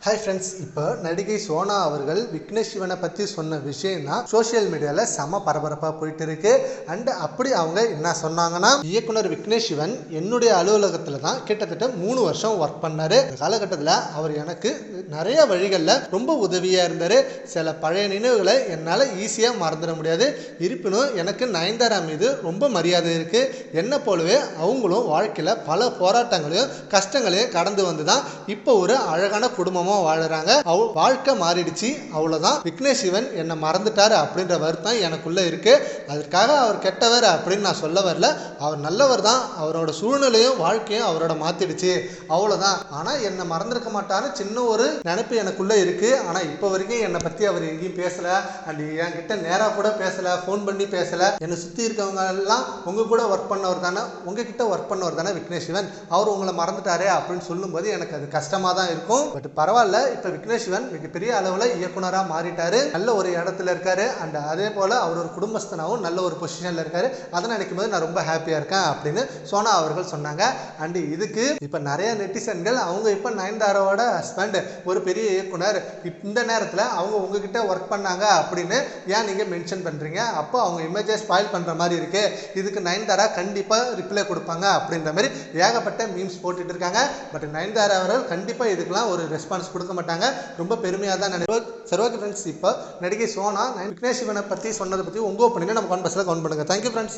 Hi friends, இப்போ நடிகை சோனா அவர்கள் விக்னேஷ் சிவனை பற்றி சொன்ன விஷயம் தான் சோஷியல் மீடியாவில் செம பரபரப்பாக போயிட்டு இருக்கு. அண்ட் அப்படி அவங்க என்ன சொன்னாங்கன்னா, இயக்குனர் விக்னேஷ் சிவன் என்னுடைய அலுவலகத்தில் தான் கிட்டத்தட்ட 3 வருஷம் ஒர்க் பண்ணாரு. இந்த காலகட்டத்தில் அவர் எனக்கு நிறைய வழிகளில் ரொம்ப உதவியாக இருந்தார். சில பழைய நினைவுகளை என்னால் ஈஸியாக மறந்துட முடியாது. இருப்பினும் எனக்கு நயன்தாரா மீது ரொம்ப மரியாதை இருக்கு. என்னை போலவே அவங்களும் வாழ்க்கையில் பல போராட்டங்களையும் கஷ்டங்களையும் கடந்து வந்து தான் இப்போ ஒரு அழகான குடும்பமாக வாழறாங்க. வாழ்க்கை மாறிடுச்சு, அவ்வளவுதான். விக்னேஷ் சிவன் என்னை மறந்துட்டாரு அப்படின்ற வருத்தம் எனக்குள்ள இருக்கு. அதற்காக அவர் கெட்டவர் அப்படின்னு நான் சொல்ல வரல. அவர் நல்லவர் தான். அவரோட சூழ்நிலையும் வாழ்க்கையும் அவரோட மாத்திடுச்சு, அவ்வளவுதான். ஆனா என்னை மறந்துருக்க மாட்டாரு சின்ன ஒரு நினைப்பு எனக்குள்ள இருக்கு. ஆனா இப்போ வரைக்கும் என்னை பத்தி அவர் எங்கேயும் பேசல. அண்ட் என்கிட்ட நேரா கூட பேசல, போன் பண்ணி பேசல. என்னை சுத்தி இருக்கவங்க எல்லாம் உங்க கூட ஒர்க் பண்ணவர் தானே, உங்ககிட்ட ஒர்க் பண்ணவர் தானே விக்னேஷ் சிவன், அவர் உங்களை மறந்துட்டாரே அப்படின்னு சொல்லும் போது எனக்கு அது கஷ்டமா தான் இருக்கும். பட் பரவாயில்ல, இப்ப விக்னேஷ் சிவன் மிகப்பெரிய அளவுல இயக்குனரா மாறிட்டாரு. நல்ல ஒரு இடத்துல இருக்காரு. அண்ட் அதே போல அவர் ஒரு குடும்பஸ்தனாவும் நல்ல ஒரு பொசிஷன்ல இருக்காரு. அதை நினைக்கும் போது நான் ரொம்ப ஹாப்பியா இருக்கேன் அப்படின்னு சோனா அவர்கள் சொன்னாங்க. அண்ட் இதுக்கு இப்ப நிறைய நெட்டிசன்கள் அவங்க இப்ப நயன்தாராவோட ஹஸ்பண்ட் ஒரு பெரிய இயக்குனர், இந்த நேரத்துல அவங்க உங்ககிட்ட ஒர்க் பண்ணாங்க அப்படின்னு ஏன் நீங்க மென்ஷன் பண்றீங்க, அப்போ அவங்க இமேஜை ஸ்பாயில் பண்ற மாதிரி இருக்கு, இதுக்கு நயன்தாரா கண்டிப்பா ரிப்ளை கொடுப்பாங்க அப்படின்ற மாதிரி ஏகப்பட்ட மீம்ஸ் போட்டுட்டு இருக்காங்க. பட் நயன்தாரா அவர்கள் கண்டிப்பா இதுக்கெல்லாம் ஒரு ரெஸ்பான்ஸ் கொடுக்க மாட்டாங்க. ரொம்ப பெருமையாக தான் நினைப்போம். சரி, ஓகே ஃப்ரெண்ட்ஸ், இப்போ நடிகை சோனா விக்னேஷ் சிவனை பற்றி சொன்னதை பற்றி உங்கள் ஒப்பீனியனை நம்ம கமெண்ட் பாக்ஸில் கமெண்ட் பண்ணுங்கள். Thank you friends.